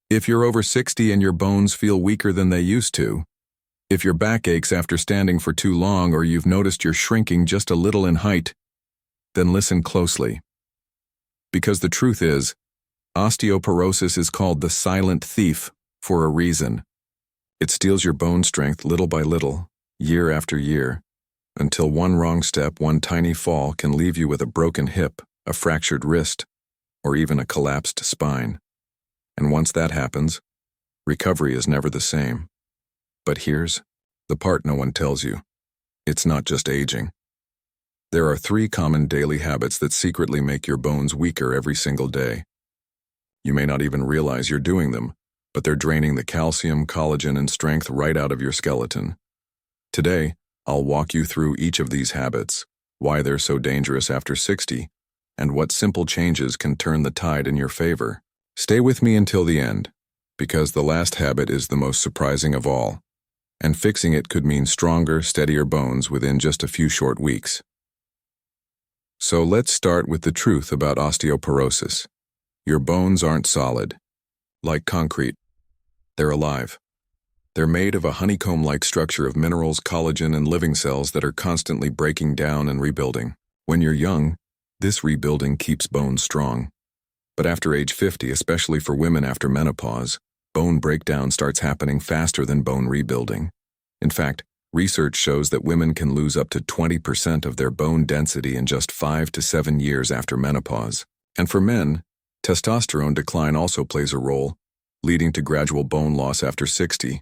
If you're over 60 and your bones feel weaker than they used to, if your back aches after standing for too long or you've noticed you're shrinking just a little in height, then listen closely. Because the truth is, osteoporosis is called the silent thief for a reason. It steals your bone strength little by little, year after year, until one wrong step, one tiny fall can leave you with a broken hip, a fractured wrist, or even a collapsed spine. And once that happens, recovery is never the same. But here's the part no one tells you. It's not just aging. There are 3 common daily habits that secretly make your bones weaker every single day. You may not even realize you're doing them, but they're draining the calcium, collagen, and strength right out of your skeleton. Today, I'll walk you through each of these habits, why they're so dangerous after 60, and what simple changes can turn the tide in your favor. Stay with me until the end, because the last habit is the most surprising of all, and fixing it could mean stronger, steadier bones within just a few short weeks. So let's start with the truth about osteoporosis. Your bones aren't solid, like concrete. They're alive. They're made of a honeycomb-like structure of minerals, collagen, and living cells that are constantly breaking down and rebuilding. When you're young, this rebuilding keeps bones strong. But after age 50, especially for women after menopause, bone breakdown starts happening faster than bone rebuilding. In fact, research shows that women can lose up to 20% of their bone density in just 5 to 7 years after menopause. And for men, testosterone decline also plays a role, leading to gradual bone loss after 60.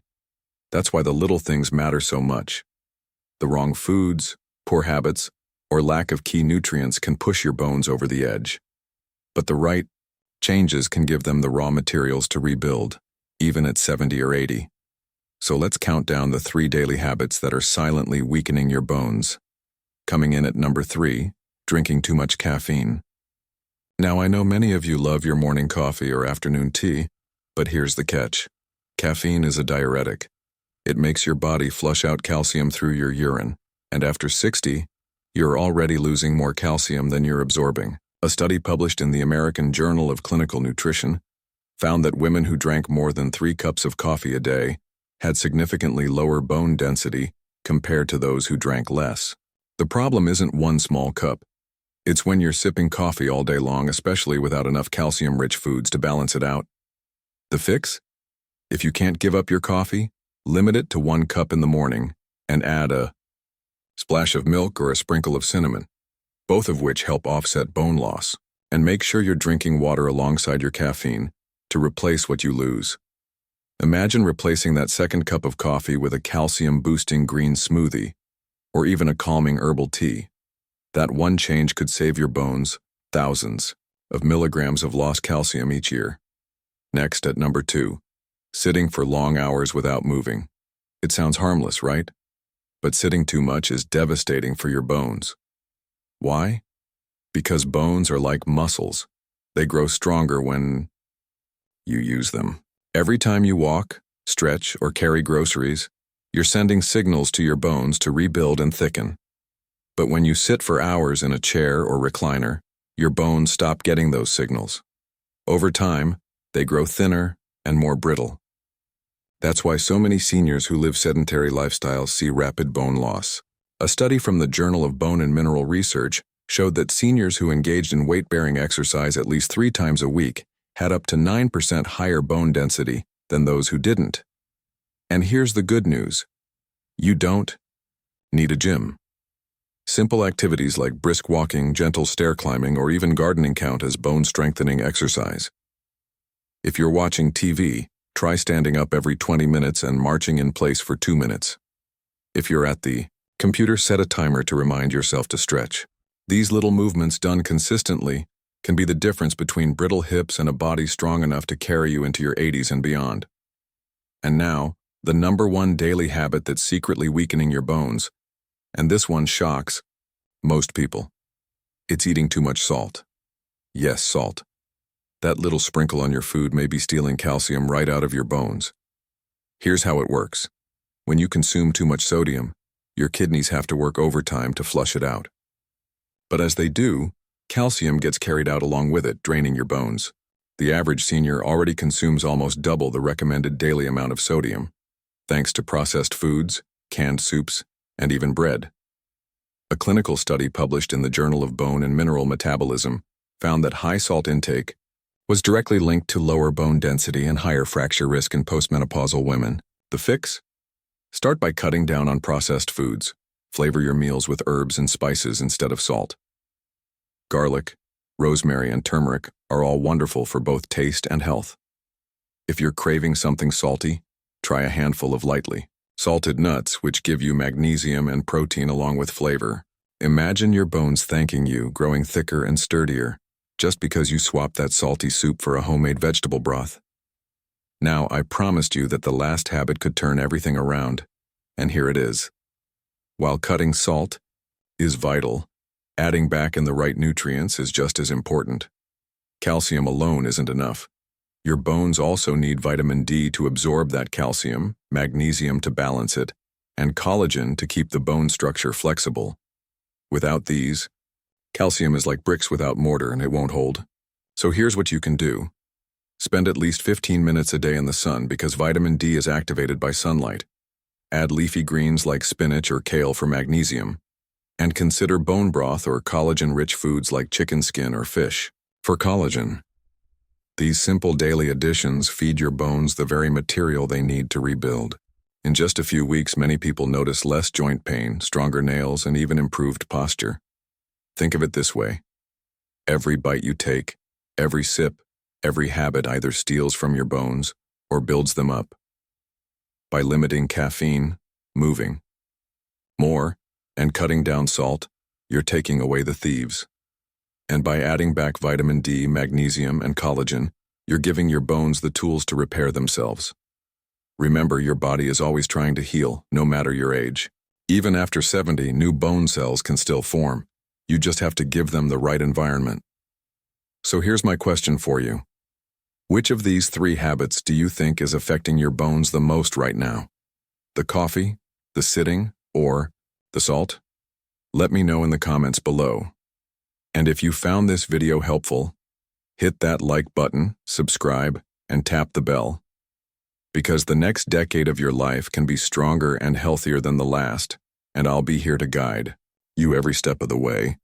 That's why the little things matter so much. The wrong foods, poor habits, or lack of key nutrients can push your bones over the edge. But the right changes can give them the raw materials to rebuild, even at 70 or 80. So let's count down the 3 daily habits that are silently weakening your bones. Coming in at number 3, drinking too much caffeine. Now I know many of you love your morning coffee or afternoon tea, but here's the catch. Caffeine is a diuretic. It makes your body flush out calcium through your urine, and after 60, you're already losing more calcium than you're absorbing. A study published in the American Journal of Clinical Nutrition found that women who drank more than 3 cups of coffee a day had significantly lower bone density compared to those who drank less. The problem isn't one small cup. It's when you're sipping coffee all day long, especially without enough calcium-rich foods to balance it out. The fix? If you can't give up your coffee, limit it to 1 cup in the morning and add a splash of milk or a sprinkle of cinnamon, both of which help offset bone loss. And make sure you're drinking water alongside your caffeine to replace what you lose. Imagine replacing that 2nd cup of coffee with a calcium-boosting green smoothie, or even a calming herbal tea. That one change could save your bones thousands of milligrams of lost calcium each year. Next, at number 2, sitting for long hours without moving. It sounds harmless, right? But sitting too much is devastating for your bones. Why? Because bones are like muscles. They grow stronger when you use them. Every time you walk, stretch, or carry groceries, you're sending signals to your bones to rebuild and thicken. But when you sit for hours in a chair or recliner, your bones stop getting those signals. Over time, they grow thinner and more brittle. That's why so many seniors who live sedentary lifestyles see rapid bone loss. A study from the Journal of Bone and Mineral Research showed that seniors who engaged in weight-bearing exercise at least 3 times a week had up to 9% higher bone density than those who didn't. And here's the good news. You don't need a gym. Simple activities like brisk walking, gentle stair climbing, or even gardening count as bone-strengthening exercise. If you're watching TV, try standing up every 20 minutes and marching in place for 2 minutes. If you're at the computer, set a timer to remind yourself to stretch. These little movements done consistently can be the difference between brittle hips and a body strong enough to carry you into your 80s and beyond. And now, the number 1 daily habit that's secretly weakening your bones. And this one shocks most people. It's eating too much salt. Yes, salt. That little sprinkle on your food may be stealing calcium right out of your bones. Here's how it works. When you consume too much sodium, your kidneys have to work overtime to flush it out. But as they do, calcium gets carried out along with it, draining your bones. The average senior already consumes almost double the recommended daily amount of sodium, thanks to processed foods, canned soups, and even bread. A clinical study published in the Journal of Bone and Mineral Metabolism found that high salt intake was directly linked to lower bone density and higher fracture risk in postmenopausal women. The fix? Start by cutting down on processed foods. Flavor your meals with herbs and spices instead of salt. Garlic, rosemary, and turmeric are all wonderful for both taste and health. If you're craving something salty, try a handful of lightly salted nuts, which give you magnesium and protein along with flavor. Imagine your bones thanking you, growing thicker and sturdier, just because you swapped that salty soup for a homemade vegetable broth. Now, I promised you that the last habit could turn everything around, and here it is. While cutting salt is vital, adding back in the right nutrients is just as important. Calcium alone isn't enough. Your bones also need vitamin D to absorb that calcium, magnesium to balance it, and collagen to keep the bone structure flexible. Without these, calcium is like bricks without mortar and it won't hold. So here's what you can do. Spend at least 15 minutes a day in the sun because vitamin D is activated by sunlight. Add leafy greens like spinach or kale for magnesium. And consider bone broth or collagen-rich foods like chicken skin or fish for collagen. These simple daily additions feed your bones the very material they need to rebuild. In just a few weeks, many people notice less joint pain, stronger nails, and even improved posture. Think of it this way. Every bite you take, every sip, every habit either steals from your bones or builds them up. By limiting caffeine, moving more, and cutting down salt, you're taking away the thieves. And by adding back vitamin D, magnesium, and collagen, you're giving your bones the tools to repair themselves. Remember, your body is always trying to heal, no matter your age. Even after 70, new bone cells can still form. You just have to give them the right environment. So here's my question for you. Which of these 3 habits do you think is affecting your bones the most right now? The coffee, the sitting, or the salt? Let me know in the comments below. And if you found this video helpful, hit that like button, subscribe, and tap the bell. Because the next decade of your life can be stronger and healthier than the last, and I'll be here to guide you every step of the way.